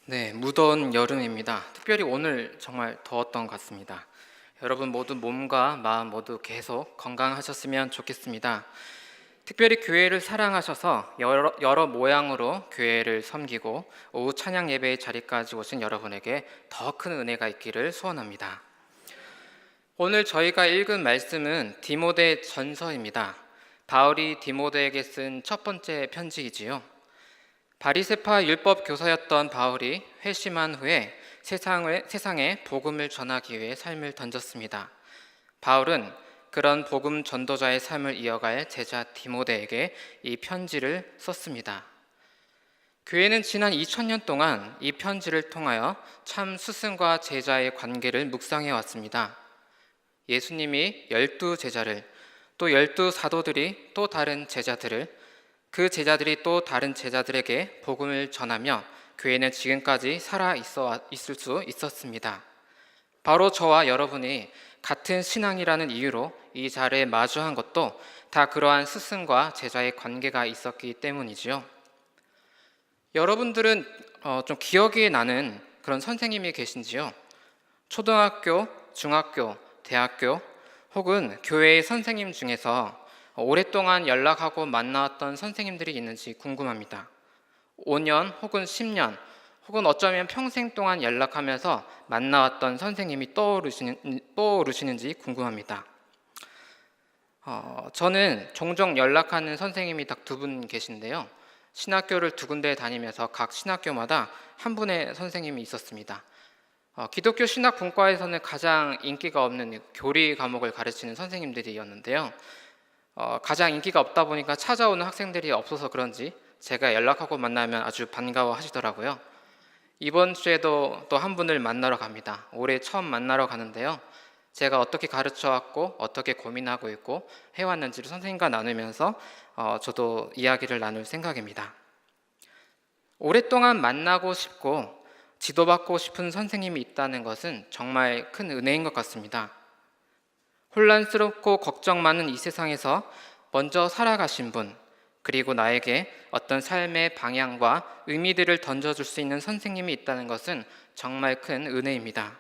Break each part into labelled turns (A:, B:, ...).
A: 네, 무더운 여름입니다. 특별히 오늘 정말 더웠던 것 같습니다. 여러분 모두 몸과 마음 모두 계속 건강하셨으면 좋겠습니다. 특별히 교회를 사랑하셔서 여러 모양으로 교회를 섬기고 오후 찬양 예배의 자리까지 오신 여러분에게 더 큰 은혜가 있기를 소원합니다. 오늘 저희가 읽은 말씀은 디모데 전서입니다. 바울이 디모데에게 쓴 첫 번째 편지이지요. 바리새파 율법 교사였던 바울이 회심한 후에 세상에 복음을 전하기 위해 삶을 던졌습니다. 바울은 그런 복음 전도자의 삶을 이어갈 제자 디모데에게 이 편지를 썼습니다. 교회는 지난 2000년 동안 이 편지를 통하여 참 스승과 제자의 관계를 묵상해 왔습니다. 예수님이 12제자를, 또 12사도들이 또 다른 제자들을, 그 제자들이 또 다른 제자들에게 복음을 전하며 교회는 지금까지 살아 있을 수 있었습니다. 바로 저와 여러분이 같은 신앙이라는 이유로 이 자리에 마주한 것도 다 그러한 스승과 제자의 관계가 있었기 때문이지요. 여러분들은 좀 기억이 나는 그런 선생님이 계신지요? 초등학교, 중학교, 대학교 혹은 교회의 선생님 중에서 오랫동안 연락하고 만나왔던 선생님들이 있는지 궁금합니다. 5년 혹은 10년 혹은 어쩌면 평생 동안 연락하면서 만나왔던 선생님이 떠오르시는지 궁금합니다. 저는 종종 연락하는 선생님이 딱 두 분 계신데요. 신학교를 두 군데 다니면서 각 신학교마다 한 분의 선생님이 있었습니다. 기독교 신학 분과에서는 가장 인기가 없는 교리 과목을 가르치는 선생님들이었는데요. 가장 인기가 없다 보니까 찾아오는 학생들이 없어서 그런지 제가 연락하고 만나면 아주 반가워 하시더라고요. 이번 주에도 또 한 분을 만나러 갑니다. 올해 처음 만나러 가는데요. 제가 어떻게 가르쳐 왔고 어떻게 고민하고 있고 해왔는지를 선생님과 나누면서 저도 이야기를 나눌 생각입니다. 오랫동안 만나고 싶고 지도받고 싶은 선생님이 있다는 것은 정말 큰 은혜인 것 같습니다. 혼란스럽고 걱정 많은 이 세상에서 먼저 살아가신 분, 그리고 나에게 어떤 삶의 방향과 의미들을 던져줄 수 있는 선생님이 있다는 것은 정말 큰 은혜입니다.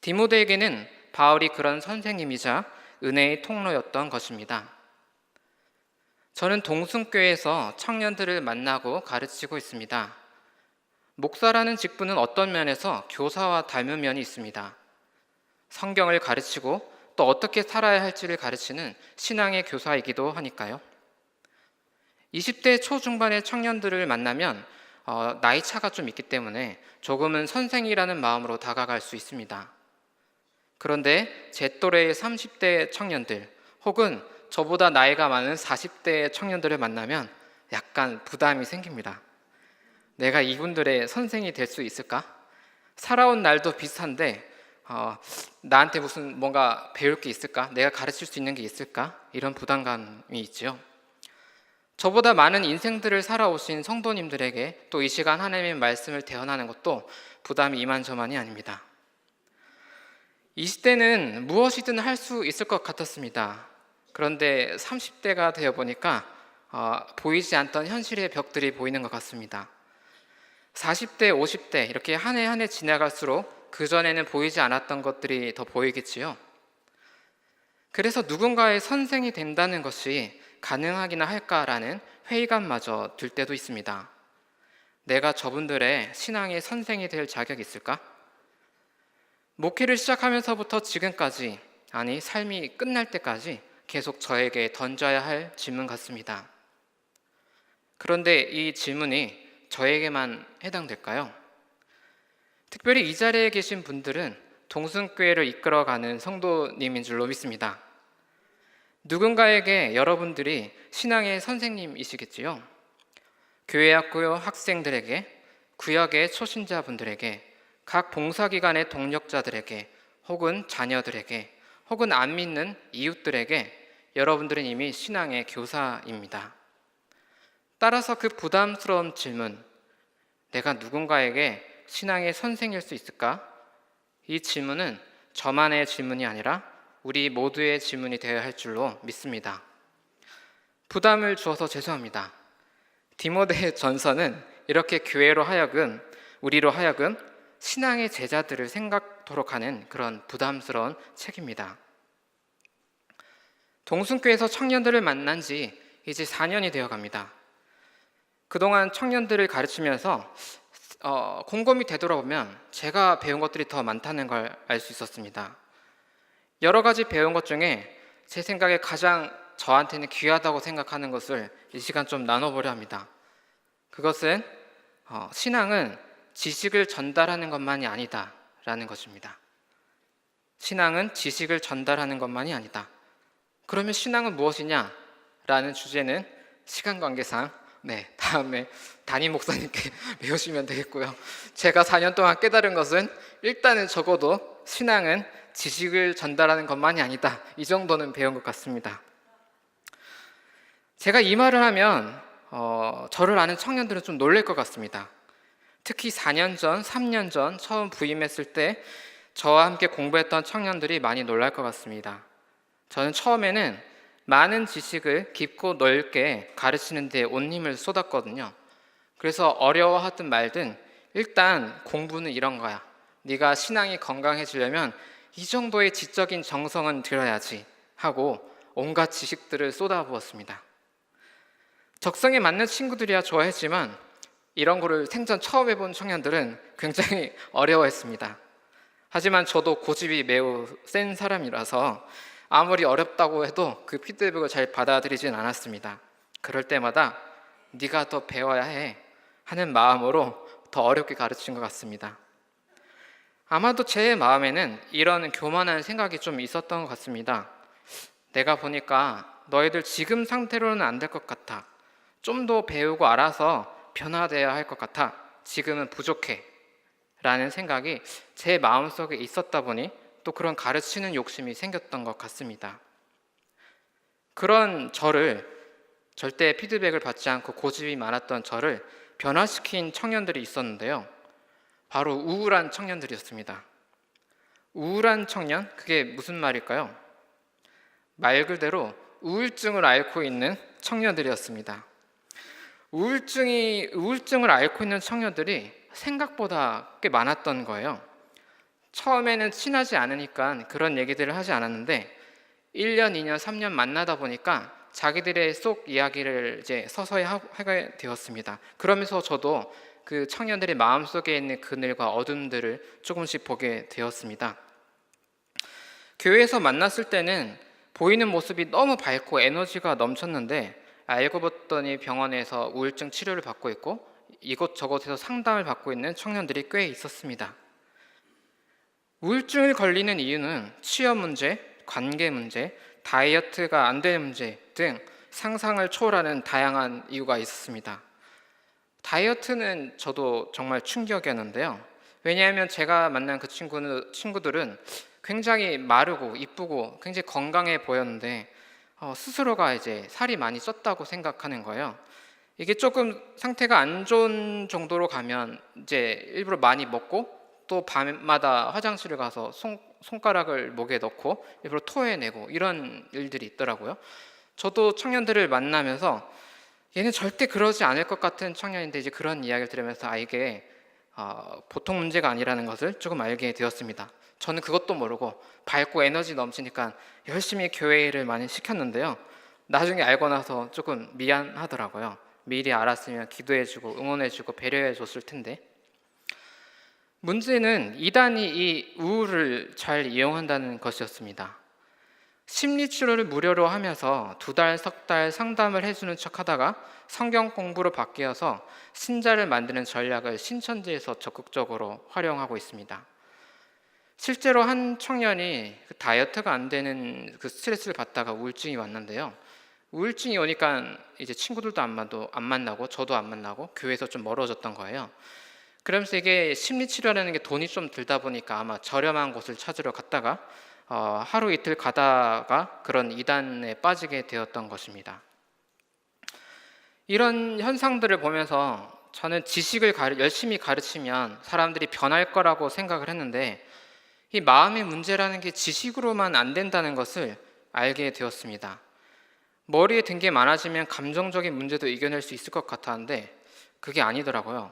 A: 디모데에게는 바울이 그런 선생님이자 은혜의 통로였던 것입니다. 저는 동순교회에서 청년들을 만나고 가르치고 있습니다. 목사라는 직분은 어떤 면에서 교사와 닮은 면이 있습니다. 성경을 가르치고 또 어떻게 살아야 할지를 가르치는 신앙의 교사이기도 하니까요. 20대 초중반의 청년들을 만나면 나이 차가 좀 있기 때문에 조금은 선생이라는 마음으로 다가갈 수 있습니다. 그런데 제 또래의 30대 청년들 혹은 저보다 나이가 많은 40대 청년들을 만나면 약간 부담이 생깁니다. 내가 이분들의 선생이 될 수 있을까? 살아온 날도 비슷한데 나한테 무슨 뭔가 배울 게 있을까? 내가 가르칠 수 있는 게 있을까? 이런 부담감이 있지요. 저보다 많은 인생들을 살아오신 성도님들에게 또 이 시간 하나님의 말씀을 대언하는 것도 부담이 이만저만이 아닙니다. 20대는 무엇이든 할 수 있을 것 같았습니다. 그런데 30대가 되어 보니까 보이지 않던 현실의 벽들이 보이는 것 같습니다. 40대, 50대 이렇게 한 해 한 해 지나갈수록 그전에는 보이지 않았던 것들이 더 보이겠지요. 그래서 누군가의 선생이 된다는 것이 가능하기나 할까라는 회의감마저 들 때도 있습니다. 내가 저분들의 신앙의 선생이 될 자격이 있을까? 목회를 시작하면서부터 지금까지, 아니 삶이 끝날 때까지 계속 저에게 던져야 할 질문 같습니다. 그런데 이 질문이 저에게만 해당될까요? 특별히 이 자리에 계신 분들은 동순교회를 이끌어가는 성도님인 줄로 믿습니다. 누군가에게 여러분들이 신앙의 선생님이시겠지요. 교회학교 학생들에게, 구역의 초신자분들에게, 각 봉사기관의 동력자들에게, 혹은 자녀들에게, 혹은 안 믿는 이웃들에게 여러분들은 이미 신앙의 교사입니다. 따라서 그 부담스러운 질문, 내가 누군가에게 신앙의 선생일 수 있을까? 이 질문은 저만의 질문이 아니라 우리 모두의 질문이 되어야 할 줄로 믿습니다. 부담을 주어서 죄송합니다. 디모데 전서는 이렇게 교회로 하여금 우리로 하여금 신앙의 제자들을 생각토록 하는 그런 부담스러운 책입니다. 동순교에서 청년들을 만난 지 이제 4년이 되어 갑니다. 그동안 청년들을 가르치면서 곰곰이 되돌아보면 제가 배운 것들이 더 많다는 걸 알 수 있었습니다. 여러 가지 배운 것 중에 제 생각에 가장 저한테는 귀하다고 생각하는 것을 이 시간 좀 나눠보려 합니다. 그것은 신앙은 지식을 전달하는 것만이 아니다라는 것입니다. 신앙은 지식을 전달하는 것만이 아니다. 그러면 신앙은 무엇이냐? 라는 주제는 시간 관계상 다음에 담임 목사님께 배우시면 되겠고요. 제가 4년 동안 깨달은 것은 일단은 적어도 신앙은 지식을 전달하는 것만이 아니다. 이 정도는 배운 것 같습니다. 제가 이 말을 하면 저를 아는 청년들은 좀 놀랄 것 같습니다. 특히 4년 전, 3년 전 처음 부임했을 때 저와 함께 공부했던 청년들이 많이 놀랄 것 같습니다. 저는 처음에는 많은 지식을 깊고 넓게 가르치는 데 온 힘을 쏟았거든요. 그래서 어려워하든 말든 일단 공부는 이런 거야. 네가 신앙이 건강해지려면 이 정도의 지적인 정성은 들어야지 하고 온갖 지식들을 쏟아부었습니다. 적성에 맞는 친구들이야 좋아했지만 이런 거를 생전 처음 해본 청년들은 굉장히 어려워했습니다. 하지만 저도 고집이 매우 센 사람이라서 아무리 어렵다고 해도 그 피드백을 잘 받아들이진 않았습니다. 그럴 때마다 네가 더 배워야 해 하는 마음으로 더 어렵게 가르친 것 같습니다. 아마도 제 마음에는 이런 교만한 생각이 좀 있었던 것 같습니다. 내가 보니까 너희들 지금 상태로는 안 될 것 같아. 좀 더 배우고 알아서 변화되어야 할 것 같아. 지금은 부족해 라는 생각이 제 마음속에 있었다 보니 또 그런 가르치는 욕심이 생겼던 것 같습니다. 그런 저를, 절대 피드백을 받지 않고 고집이 많았던 저를 변화시킨 청년들이 있었는데요. 바로 우울한 청년들이었습니다. 우울한 청년? 그게 무슨 말일까요? 말 그대로 우울증을 앓고 있는 청년들이었습니다. 우울증을 앓고 있는 청년들이 생각보다 꽤 많았던 거예요. 처음에는 친하지 않으니까 그런 얘기들을 하지 않았는데 1년, 2년, 3년 만나다 보니까 자기들의 속 이야기를 이제 서서히 하게 되었습니다. 그러면서 저도 그 청년들의 마음속에 있는 그늘과 어둠들을 조금씩 보게 되었습니다. 교회에서 만났을 때는 보이는 모습이 너무 밝고 에너지가 넘쳤는데 알고 봤더니 병원에서 우울증 치료를 받고 있고 이곳저곳에서 상담을 받고 있는 청년들이 꽤 있었습니다. 우울증을 걸리는 이유는 취업 문제, 관계 문제, 다이어트가 안 되는 문제 등 상상을 초월하는 다양한 이유가 있었습니다. 다이어트는 저도 정말 충격이었는데요. 왜냐하면 제가 만난 그 친구들은 굉장히 마르고 이쁘고 굉장히 건강해 보였는데 스스로가 이제 살이 많이 쪘다고 생각하는 거예요. 이게 조금 상태가 안 좋은 정도로 가면 이제 일부러 많이 먹고 또 밤마다 화장실을 가서 손가락을 목에 넣고 일부러 토해내고 이런 일들이 있더라고요. 저도 청년들을 만나면서 얘는 절대 그러지 않을 것 같은 청년인데 이제 그런 이야기를 들으면서 이게 보통 문제가 아니라는 것을 조금 알게 되었습니다. 저는 그것도 모르고 밝고 에너지 넘치니까 열심히 교회 일을 많이 시켰는데요. 나중에 알고 나서 조금 미안하더라고요. 미리 알았으면 기도해주고 응원해주고 배려해줬을 텐데. 문제는 이단이 이 우울을 잘 이용한다는 것이었습니다. 심리치료를 무료로 하면서 2달, 3달 상담을 해주는 척하다가 성경 공부로 바뀌어서 신자를 만드는 전략을 신천지에서 적극적으로 활용하고 있습니다. 실제로 한 청년이 다이어트가 안 되는 그 스트레스를 받다가 우울증이 왔는데요. 우울증이 오니까 이제 친구들도 안 만나고 저도 안 만나고 교회에서 좀 멀어졌던 거예요. 그러면서 이게 심리치료라는 게 돈이 좀 들다 보니까 아마 저렴한 곳을 찾으러 갔다가 하루 이틀 가다가 그런 이단에 빠지게 되었던 것입니다. 이런 현상들을 보면서 저는 지식을 열심히 가르치면 사람들이 변할 거라고 생각을 했는데 이 마음의 문제라는 게 지식으로만 안 된다는 것을 알게 되었습니다. 머리에 든 게 많아지면 감정적인 문제도 이겨낼 수 있을 것 같았는데 그게 아니더라고요.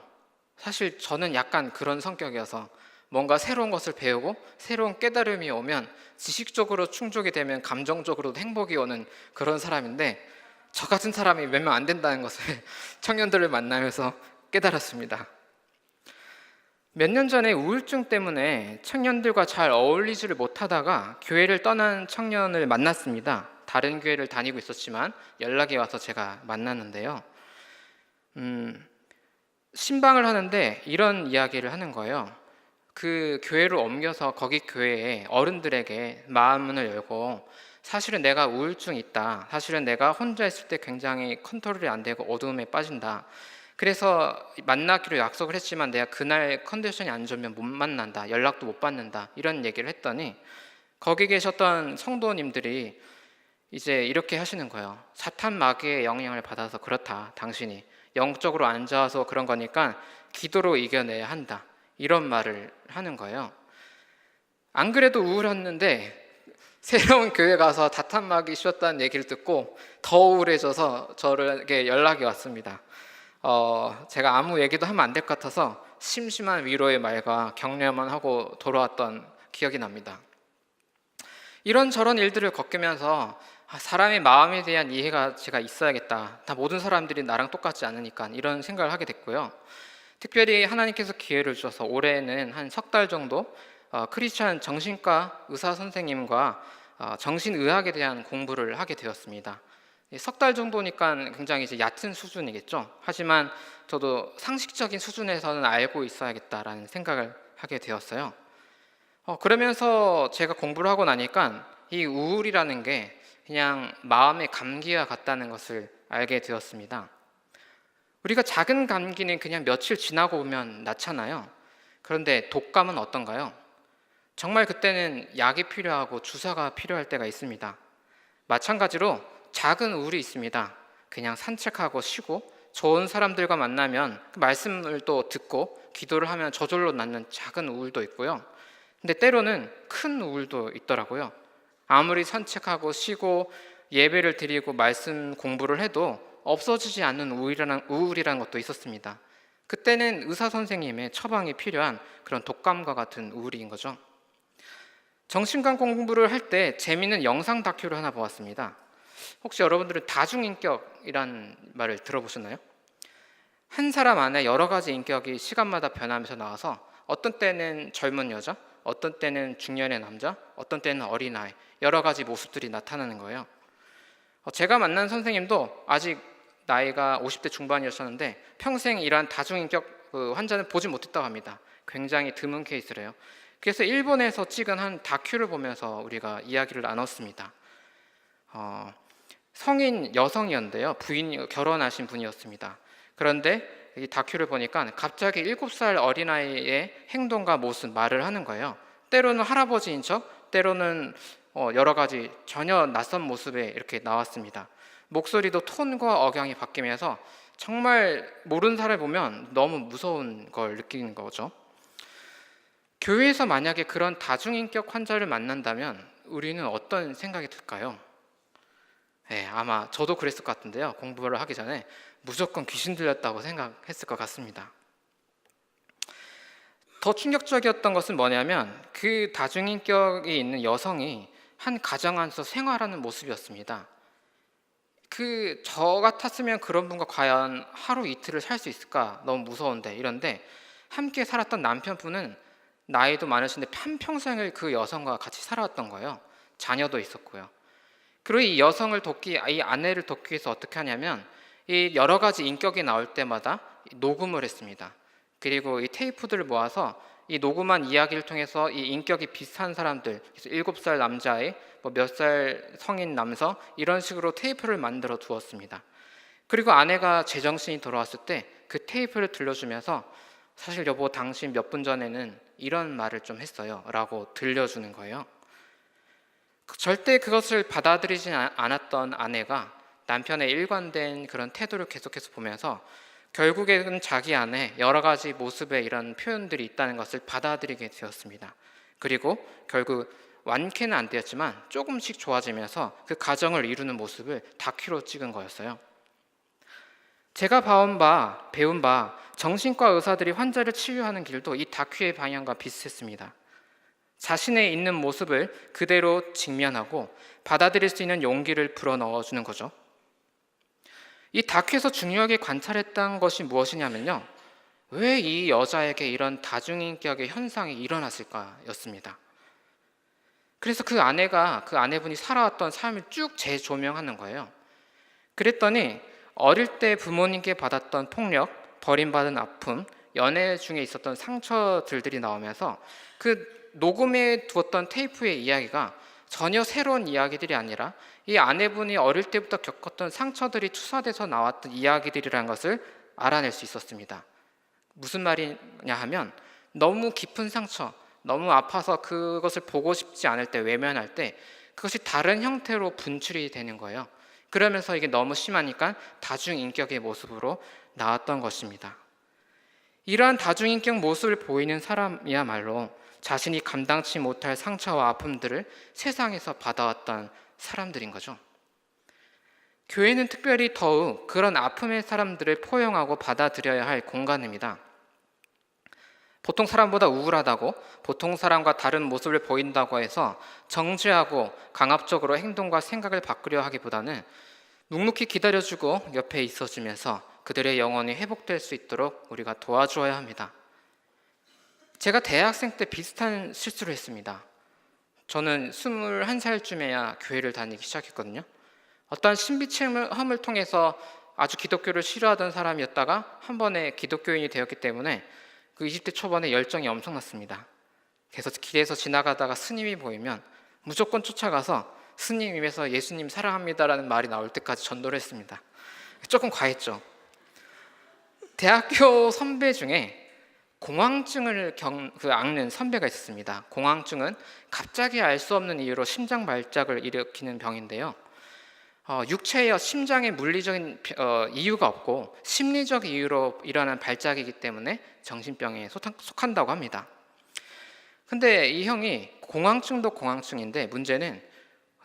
A: 사실 저는 약간 그런 성격이어서 뭔가 새로운 것을 배우고 새로운 깨달음이 오면 지식적으로 충족이 되면 감정적으로도 행복이 오는 그런 사람인데, 저 같은 사람이 몇 명 안 된다는 것을 청년들을 만나면서 깨달았습니다. 몇 년 전에 우울증 때문에 청년들과 잘 어울리지를 못하다가 교회를 떠난 청년을 만났습니다. 다른 교회를 다니고 있었지만 연락이 와서 제가 만났는데요. 신방을 하는데 이런 이야기를 하는 거예요. 그 교회를 옮겨서 거기 교회에 어른들에게 마음문을 열고, 사실은 내가 우울증이 있다, 사실은 내가 혼자 있을 때 굉장히 컨트롤이 안 되고 어두움에 빠진다, 그래서 만나기로 약속을 했지만 내가 그날 컨디션이 안 좋으면 못 만난다, 연락도 못 받는다, 이런 얘기를 했더니 거기 계셨던 성도님들이 이제 이렇게 하시는 거예요. 사탄 마귀의 영향을 받아서 그렇다, 당신이 영적으로 안 좋아서 그런 거니까 기도로 이겨내야 한다, 이런 말을 하는 거예요. 안 그래도 우울했는데 새로운 교회 가서 사탄 마귀 씌웠다는 얘기를 듣고 더 우울해져서 저에게 연락이 왔습니다. 제가 아무 얘기도 하면 안 될 것 같아서 심심한 위로의 말과 격려만 하고 돌아왔던 기억이 납니다. 이런저런 일들을 겪으면서 사람의 마음에 대한 이해가 제가 있어야겠다, 다 모든 사람들이 나랑 똑같지 않으니까, 이런 생각을 하게 됐고요. 특별히 하나님께서 기회를 주셔서 올해는 한 석 달 정도 크리스찬 정신과 의사 선생님과 정신의학에 대한 공부를 하게 되었습니다. 석 달 정도니까 굉장히 이제 얕은 수준이겠죠. 하지만 저도 상식적인 수준에서는 알고 있어야겠다라는 생각을 하게 되었어요. 그러면서 제가 공부를 하고 나니까 이 우울이라는 게 그냥 마음의 감기와 같다는 것을 알게 되었습니다. 우리가 작은 감기는 그냥 며칠 지나고 오면 낫잖아요. 그런데 독감은 어떤가요? 정말 그때는 약이 필요하고 주사가 필요할 때가 있습니다. 마찬가지로 작은 우울이 있습니다. 그냥 산책하고 쉬고 좋은 사람들과 만나면 그 말씀을 또 듣고 기도를 하면 저절로 낫는 작은 우울도 있고요. 근데 때로는 큰 우울도 있더라고요. 아무리 산책하고 쉬고 예배를 드리고 말씀 공부를 해도 없어지지 않는 우울이라는 것도 있었습니다. 그때는 의사 선생님의 처방이 필요한 그런 독감과 같은 우울인 거죠. 정신과 공부를 할 때 재미있는 영상 다큐를 하나 보았습니다. 혹시 여러분들은 다중인격이란 말을 들어보셨나요? 한 사람 안에 여러 가지 인격이 시간마다 변하면서 나와서 어떤 때는 젊은 여자, 어떤 때는 중년의 남자, 어떤 때는 어린아이, 여러 가지 모습들이 나타나는 거예요. 제가 만난 선생님도 아직 나이가 50대 중반이었었는데 평생 이러한 다중인격 환자는 보지 못했다고 합니다. 굉장히 드문 케이스래요. 그래서 일본에서 찍은 한 다큐를 보면서 우리가 이야기를 나눴습니다. 성인 여성이었는데요. 결혼하신 분이었습니다. 그런데 이 다큐를 보니까 갑자기 7살 어린아이의 행동과 모습, 말을 하는 거예요. 때로는 할아버지인 척, 때로는 여러 가지 전혀 낯선 모습에 이렇게 나왔습니다. 목소리도 톤과 억양이 바뀌면서 정말 모르는 사람을 보면 너무 무서운 걸 느끼는 거죠. 교회에서 만약에 그런 다중인격 환자를 만난다면 우리는 어떤 생각이 들까요? 네, 아마 저도 그랬을 것 같은데요. 공부를 하기 전에 무조건 귀신 들렸다고 생각했을 것 같습니다. 더 충격적이었던 것은 뭐냐면 그 다중인격이 있는 여성이 한 가정 안에서 생활하는 모습이었습니다. 저 같았으면 그런 분과 과연 하루 이틀을 살 수 있을까? 너무 무서운데, 이런데 함께 살았던 남편분은 나이도 많으신데 한평생을 그 여성과 같이 살아왔던 거예요. 자녀도 있었고요. 그리고 이 아내를 돕기 위해서 어떻게 하냐면 이 여러 가지 인격이 나올 때마다 녹음을 했습니다. 그리고 이 테이프들을 모아서 이 녹음한 이야기를 통해서 이 인격이 비슷한 사람들, 7살 남자애, 몇 살 성인 남성, 이런 식으로 테이프를 만들어 두었습니다. 그리고 아내가 제정신이 돌아왔을 때 그 테이프를 들려주면서 사실 여보, 당신 몇 분 전에는 이런 말을 좀 했어요 라고 들려주는 거예요. 절대 그것을 받아들이지 않았던 아내가 남편의 일관된 그런 태도를 계속해서 보면서 결국에는 자기 안에 여러 가지 모습의 이런 표현들이 있다는 것을 받아들이게 되었습니다. 그리고 결국 완쾌는 안 되었지만 조금씩 좋아지면서 그 가정을 이루는 모습을 다큐로 찍은 거였어요. 제가 배운 바 정신과 의사들이 환자를 치유하는 길도 이 다큐의 방향과 비슷했습니다. 자신의 있는 모습을 그대로 직면하고 받아들일 수 있는 용기를 불어넣어주는 거죠. 이 다큐에서 중요하게 관찰했던 것이 무엇이냐면요, 왜 이 여자에게 이런 다중인격의 현상이 일어났을까였습니다. 그래서 그 아내분이 살아왔던 삶을 쭉 재조명하는 거예요. 그랬더니 어릴 때 부모님께 받았던 폭력, 버림받은 아픔, 연애 중에 있었던 상처들이 나오면서 그 녹음해 두었던 테이프의 이야기가 전혀 새로운 이야기들이 아니라 이 아내분이 어릴 때부터 겪었던 상처들이 투사돼서 나왔던 이야기들이라는 것을 알아낼 수 있었습니다. 무슨 말이냐 하면, 너무 깊은 상처, 너무 아파서 그것을 보고 싶지 않을 때, 외면할 때 그것이 다른 형태로 분출이 되는 거예요. 그러면서 이게 너무 심하니까 다중인격의 모습으로 나왔던 것입니다. 이러한 다중인격 모습을 보이는 사람이야말로 자신이 감당치 못할 상처와 아픔들을 세상에서 받아왔던 사람들인 거죠. 교회는 특별히 더욱 그런 아픔의 사람들을 포용하고 받아들여야 할 공간입니다. 보통 사람보다 우울하다고, 보통 사람과 다른 모습을 보인다고 해서 정죄하고 강압적으로 행동과 생각을 바꾸려 하기보다는 묵묵히 기다려주고 옆에 있어주면서 그들의 영혼이 회복될 수 있도록 우리가 도와주어야 합니다. 제가 대학생 때 비슷한 실수를 했습니다. 저는 21살쯤에야 교회를 다니기 시작했거든요. 어떤 신비체험을 통해서 아주 기독교를 싫어하던 사람이었다가 한 번에 기독교인이 되었기 때문에 그 20대 초반에 열정이 엄청났습니다. 그래서 길에서 지나가다가 스님이 보이면 무조건 쫓아가서 스님 입에서 예수님 사랑합니다라는 말이 나올 때까지 전도를 했습니다. 조금 과했죠. 대학교 선배 중에 공황증을 앓는 선배가 있었습니다. 공황증은 갑자기 알 수 없는 이유로 심장 발작을 일으키는 병인데요. 육체의 심장의 물리적인 이유가 없고 심리적 이유로 일어난 발작이기 때문에 정신병에 속한다고 합니다. 근데 이 형이 공황증도 공황증인데 문제는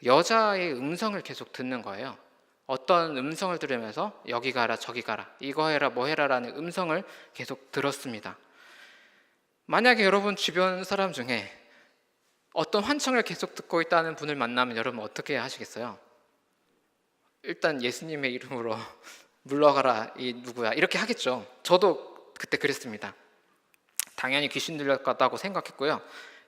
A: 여자의 음성을 계속 듣는 거예요. 어떤 음성을 들으면서 여기 가라 저기 가라 이거 해라 뭐 해라라는 음성을 계속 들었습니다. 만약에 여러분 주변 사람 중에 어떤 환청을 계속 듣고 있다는 분을 만나면 여러분 어떻게 하시겠어요? 일단 예수님의 이름으로 물러가라 이 누구야 이렇게 하겠죠. 저도 그때 그랬습니다. 당연히 귀신 들렸다고 생각했고요.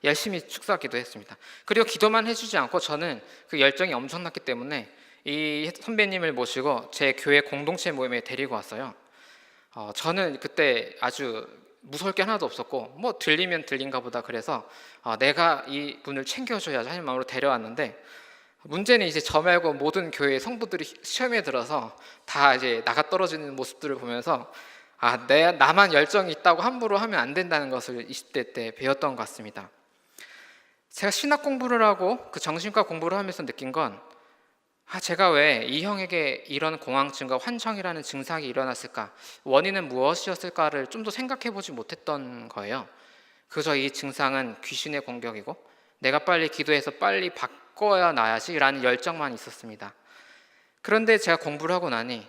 A: 열심히 축사기도 했습니다. 그리고 기도만 해주지 않고 저는 그 열정이 엄청났기 때문에 이 선배님을 모시고 제 교회 공동체 모임에 데리고 왔어요. 저는 그때 아주 무서울 게 하나도 없었고 뭐 들리면 들린가 보다 그래서 내가 이 분을 챙겨줘야지 하는 마음으로 데려왔는데, 문제는 이제 저 말고 모든 교회 성도들이 시험에 들어서 다 이제 나가 떨어지는 모습들을 보면서 나만 열정이 있다고 함부로 하면 안 된다는 것을 20대 때 배웠던 것 같습니다. 제가 신학 공부를 하고 그 정신과 공부를 하면서 느낀 건 제가 왜 이 형에게 이런 공황증과 환청이라는 증상이 일어났을까, 원인은 무엇이었을까를 좀 더 생각해 보지 못했던 거예요. 그저 이 증상은 귀신의 공격이고 내가 빨리 기도해서 빨리 바꿔야 나야지라는 열정만 있었습니다. 그런데 제가 공부를 하고 나니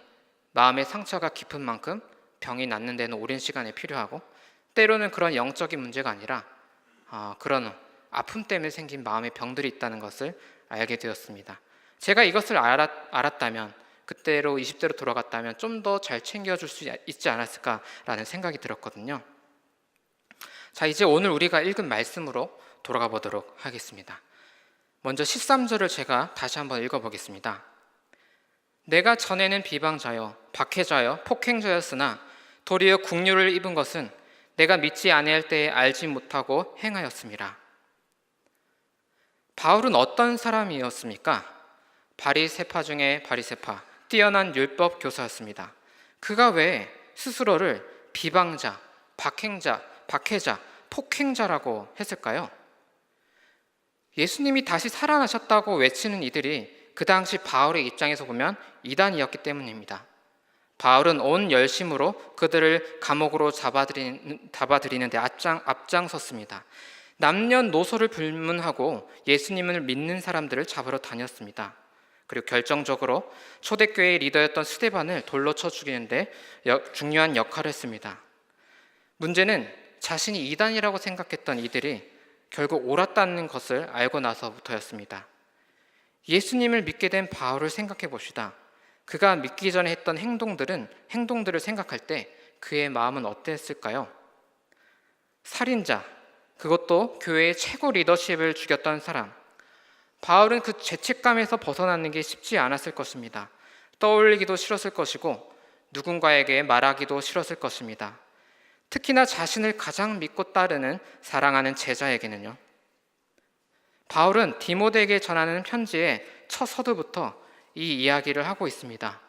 A: 마음의 상처가 깊은 만큼 병이 낫는 데는 오랜 시간이 필요하고, 때로는 그런 영적인 문제가 아니라 그런 아픔 때문에 생긴 마음의 병들이 있다는 것을 알게 되었습니다. 제가 이것을 알았다면, 그때로 20대로 돌아갔다면 좀 더 잘 챙겨줄 수 있지 않았을까라는 생각이 들었거든요. 자, 이제 오늘 우리가 읽은 말씀으로 돌아가 보도록 하겠습니다. 먼저 13절을 제가 다시 한번 읽어보겠습니다. 내가 전에는 비방자요 박해자요 폭행자였으나 도리어 국류를 입은 것은 내가 믿지 아니할 때에 알지 못하고 행하였습니다. 바울은 어떤 사람이었습니까? 바리새파 중에 바리새파, 뛰어난 율법 교사였습니다. 그가 왜 스스로를 비방자, 박행자, 박해자, 폭행자라고 했을까요? 예수님이 다시 살아나셨다고 외치는 이들이 그 당시 바울의 입장에서 보면 이단이었기 때문입니다. 바울은 온 열심으로 그들을 감옥으로 잡아들이는데 앞장섰습니다. 남녀노소를 불문하고 예수님을 믿는 사람들을 잡으러 다녔습니다. 그리고 결정적으로 초대교회의 리더였던 스데반을 돌로 쳐 죽이는데 중요한 역할을 했습니다. 문제는 자신이 이단이라고 생각했던 이들이 결국 옳았다는 것을 알고 나서부터였습니다. 예수님을 믿게 된 바울을 생각해 봅시다. 그가 믿기 전에 했던 행동들을 생각할 때 그의 마음은 어땠을까요? 살인자, 그것도 교회의 최고 리더십을 죽였던 사람. 바울은 그 죄책감에서 벗어나는 게 쉽지 않았을 것입니다. 떠올리기도 싫었을 것이고 누군가에게 말하기도 싫었을 것입니다. 특히나 자신을 가장 믿고 따르는 사랑하는 제자에게는요. 바울은 디모데에게 전하는 편지의 첫 서두부터 이 이야기를 하고 있습니다.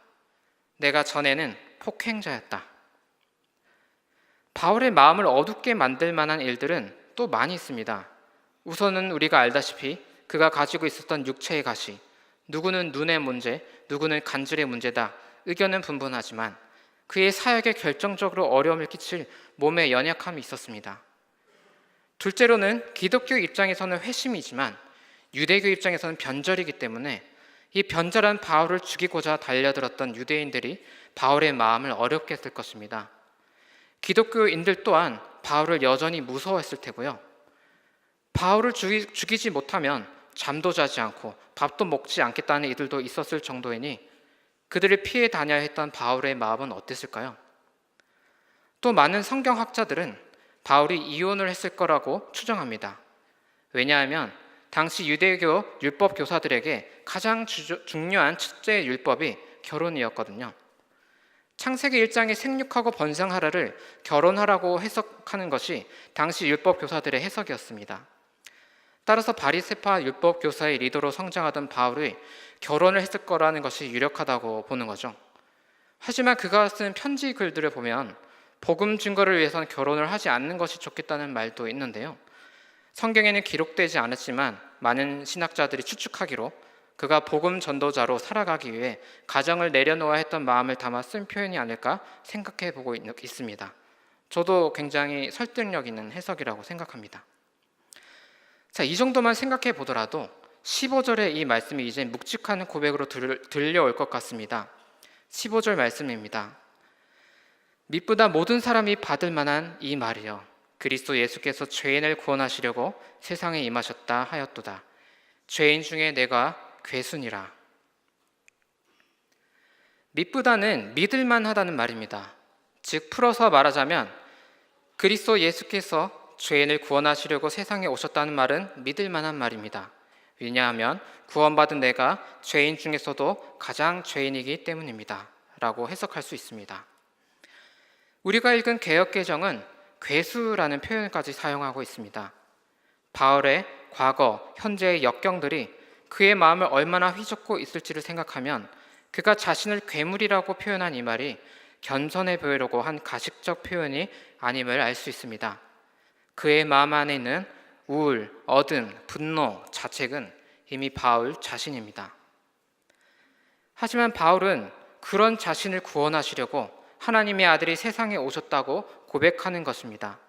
A: 내가 전에는 폭행자였다. 바울의 마음을 어둡게 만들 만한 일들은 또 많이 있습니다. 우선은 우리가 알다시피 그가 가지고 있었던 육체의 가시, 누구는 눈의 문제, 누구는 간질의 문제다. 의견은 분분하지만 그의 사역에 결정적으로 어려움을 끼칠 몸의 연약함이 있었습니다. 둘째로는 기독교 입장에서는 회심이지만 유대교 입장에서는 변절이기 때문에 이 변절한 바울을 죽이고자 달려들었던 유대인들이 바울의 마음을 어렵게 했을 것입니다. 기독교인들 또한 바울을 여전히 무서워했을 테고요. 바울을 죽이지 못하면 잠도 자지 않고 밥도 먹지 않겠다는 이들도 있었을 정도이니 그들을 피해 다녀야 했던 바울의 마음은 어땠을까요? 또 많은 성경학자들은 바울이 이혼을 했을 거라고 추정합니다. 왜냐하면 당시 유대교 율법 교사들에게 가장 중요한 첫째 율법이 결혼이었거든요. 창세기 1장의 생육하고 번성하라를 결혼하라고 해석하는 것이 당시 율법 교사들의 해석이었습니다. 따라서 바리새파 율법 교사의 리더로 성장하던 바울이 결혼을 했을 거라는 것이 유력하다고 보는 거죠. 하지만 그가 쓴 편지 글들을 보면 복음 증거를 위해서는 결혼을 하지 않는 것이 좋겠다는 말도 있는데요. 성경에는 기록되지 않았지만 많은 신학자들이 추측하기로 그가 복음 전도자로 살아가기 위해 가정을 내려놓아야 했던 마음을 담아 쓴 표현이 아닐까 생각해 보고 있습니다. 저도 굉장히 설득력 있는 해석이라고 생각합니다. 자, 이 정도만 생각해 보더라도 15절의 이 말씀이 이제 묵직한 고백으로 들려올 것 같습니다. 15절 말씀입니다. 믿보다 모든 사람이 받을 만한 이 말이여 그리스도 예수께서 죄인을 구원하시려고 세상에 임하셨다 하였도다. 죄인 중에 내가 괴순이라. 믿보다는 믿을만 하다는 말입니다. 즉 풀어서 말하자면 그리스도 예수께서 죄인을 구원하시려고 세상에 오셨다는 말은 믿을 만한 말입니다. 왜냐하면 구원받은 내가 죄인 중에서도 가장 죄인이기 때문입니다. 라고 해석할 수 있습니다. 우리가 읽은 개역개정은 괴수라는 표현까지 사용하고 있습니다. 바울의 과거, 현재의 역경들이 그의 마음을 얼마나 휘젓고 있을지를 생각하면 그가 자신을 괴물이라고 표현한 이 말이 겸손해 보이려고 한 가식적 표현이 아님을 알 수 있습니다. 그의 마음 안에 있는 우울, 어둠, 분노, 자책은 이미 바울 자신입니다. 하지만 바울은 그런 자신을 구원하시려고 하나님의 아들이 세상에 오셨다고 고백하는 것입니다.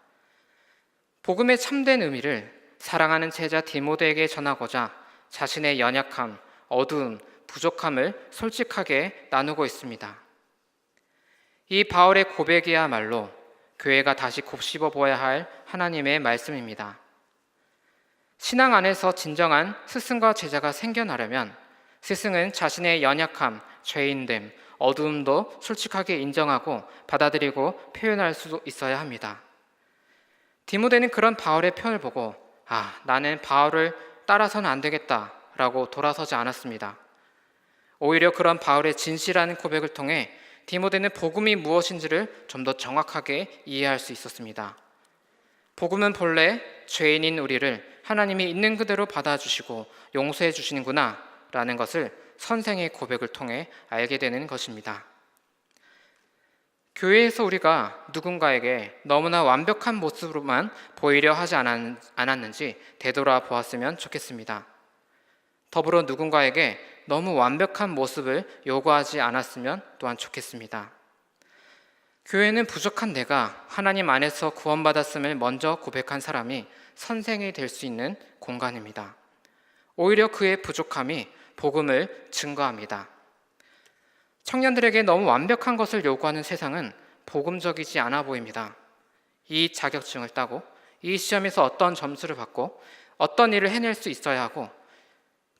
A: 복음의 참된 의미를 사랑하는 제자 디모데에게 전하고자 자신의 연약함, 어두움, 부족함을 솔직하게 나누고 있습니다. 이 바울의 고백이야말로 교회가 다시 곱씹어 보아야 할 하나님의 말씀입니다. 신앙 안에서 진정한 스승과 제자가 생겨나려면 스승은 자신의 연약함, 죄인됨, 어두움도 솔직하게 인정하고 받아들이고 표현할 수 있어야 합니다. 디모데는 그런 바울의 표현을 보고 나는 바울을 따라서는 안 되겠다라고 돌아서지 않았습니다. 오히려 그런 바울의 진실한 고백을 통해 디모데는 복음이 무엇인지를 좀 더 정확하게 이해할 수 있었습니다. 복음은 본래 죄인인 우리를 하나님이 있는 그대로 받아주시고 용서해 주시는구나 라는 것을 선생의 고백을 통해 알게 되는 것입니다. 교회에서 우리가 누군가에게 너무나 완벽한 모습으로만 보이려 하지 않았는지 되돌아 보았으면 좋겠습니다. 더불어 누군가에게 너무 완벽한 모습을 요구하지 않았으면 또한 좋겠습니다. 교회는 부족한 내가 하나님 안에서 구원받았음을 먼저 고백한 사람이 선생이 될 수 있는 공간입니다. 오히려 그의 부족함이 복음을 증거합니다. 청년들에게 너무 완벽한 것을 요구하는 세상은 복음적이지 않아 보입니다. 이 자격증을 따고 이 시험에서 어떤 점수를 받고 어떤 일을 해낼 수 있어야 하고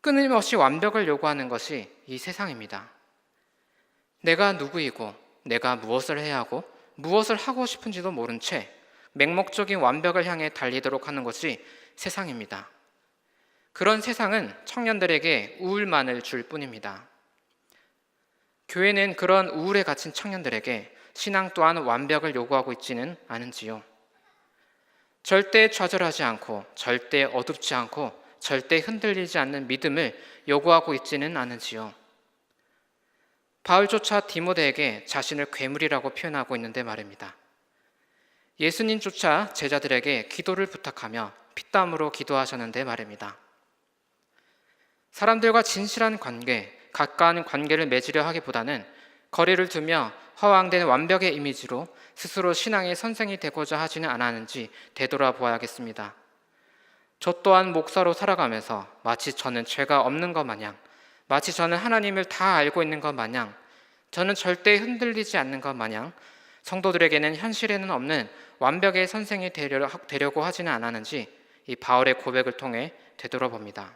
A: 끊임없이 완벽을 요구하는 것이 이 세상입니다. 내가 누구이고 내가 무엇을 해야 하고 무엇을 하고 싶은지도 모른 채 맹목적인 완벽을 향해 달리도록 하는 것이 세상입니다. 그런 세상은 청년들에게 우울만을 줄 뿐입니다. 교회는 그런 우울에 갇힌 청년들에게 신앙 또한 완벽을 요구하고 있지는 않은지요. 절대 좌절하지 않고 절대 어둡지 않고 절대 흔들리지 않는 믿음을 요구하고 있지는 않은지요. 바울조차 디모데에게 자신을 괴물이라고 표현하고 있는데 말입니다. 예수님조차 제자들에게 기도를 부탁하며 피땀으로 기도하셨는데 말입니다. 사람들과 진실한 관계, 가까운 관계를 맺으려 하기보다는 거리를 두며 허황된 완벽의 이미지로 스스로 신앙의 선생이 되고자 하지는 않았는지 되돌아보아야겠습니다. 저 또한 목사로 살아가면서 마치 저는 죄가 없는 것 마냥, 마치 저는 하나님을 다 알고 있는 것 마냥, 저는 절대 흔들리지 않는 것 마냥 성도들에게는 현실에는 없는 완벽의 선생이 되려고 하지는 않았는지 이 바울의 고백을 통해 되돌아봅니다.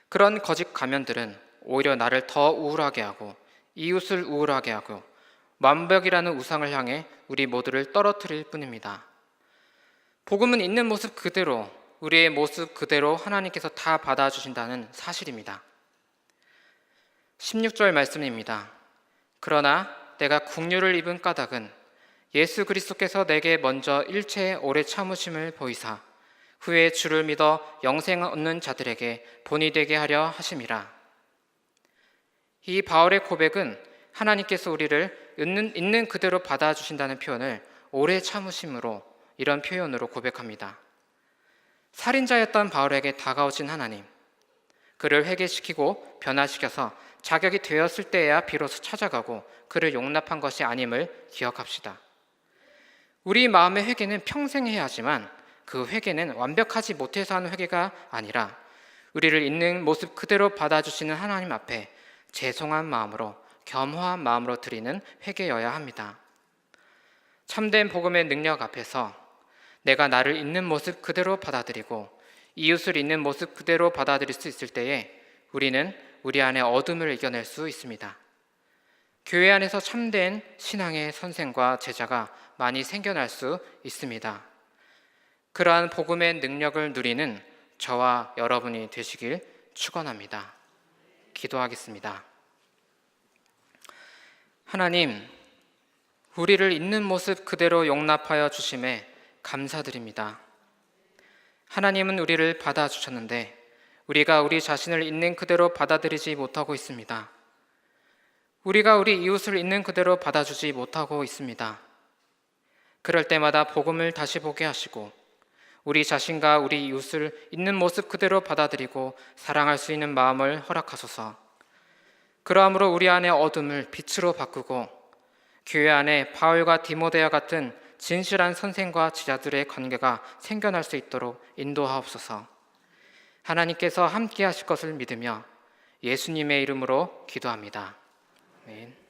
A: 그런 거짓 가면들은 오히려 나를 더 우울하게 하고 이웃을 우울하게 하고 완벽이라는 우상을 향해 우리 모두를 떨어뜨릴 뿐입니다. 복음은 있는 모습 그대로, 우리의 모습 그대로 하나님께서 다 받아주신다는 사실입니다. 16절 말씀입니다. 그러나 내가 국류를 입은 까닭은 예수 그리스도께서 내게 먼저 일체의 오래 참으심을 보이사 후에 주를 믿어 영생을 얻는 자들에게 본이 되게 하려 하심이라. 이 바울의 고백은 하나님께서 우리를 있는 그대로 받아주신다는 표현을 오래 참으심으로, 이런 표현으로 고백합니다. 살인자였던 바울에게 다가오신 하나님, 그를 회개시키고 변화시켜서 자격이 되었을 때에야 비로소 찾아가고 그를 용납한 것이 아님을 기억합시다. 우리 마음의 회개는 평생 해야 하지만 그 회개는 완벽하지 못해서 하는 회개가 아니라 우리를 있는 모습 그대로 받아주시는 하나님 앞에 죄송한 마음으로, 겸허한 마음으로 드리는 회개여야 합니다. 참된 복음의 능력 앞에서 내가 나를 있는 모습 그대로 받아들이고 이웃을 있는 모습 그대로 받아들일 수 있을 때에 우리는 우리 안에 어둠을 이겨낼 수 있습니다. 교회 안에서 참된 신앙의 선생과 제자가 많이 생겨날 수 있습니다. 그러한 복음의 능력을 누리는 저와 여러분이 되시길 축원합니다. 기도하겠습니다. 하나님, 우리를 있는 모습 그대로 용납하여 주심에 감사드립니다. 하나님은 우리를 받아주셨는데 우리가 우리 자신을 있는 그대로 받아들이지 못하고 있습니다. 우리가 우리 이웃을 있는 그대로 받아주지 못하고 있습니다. 그럴 때마다 복음을 다시 보게 하시고 우리 자신과 우리 이웃을 있는 모습 그대로 받아들이고 사랑할 수 있는 마음을 허락하소서. 그러함으로 우리 안의 어둠을 빛으로 바꾸고 교회 안에 바울과 디모데와 같은 진실한 선생과 제자들의 관계가 생겨날 수 있도록 인도하옵소서. 하나님께서 함께 하실 것을 믿으며 예수님의 이름으로 기도합니다. 아멘.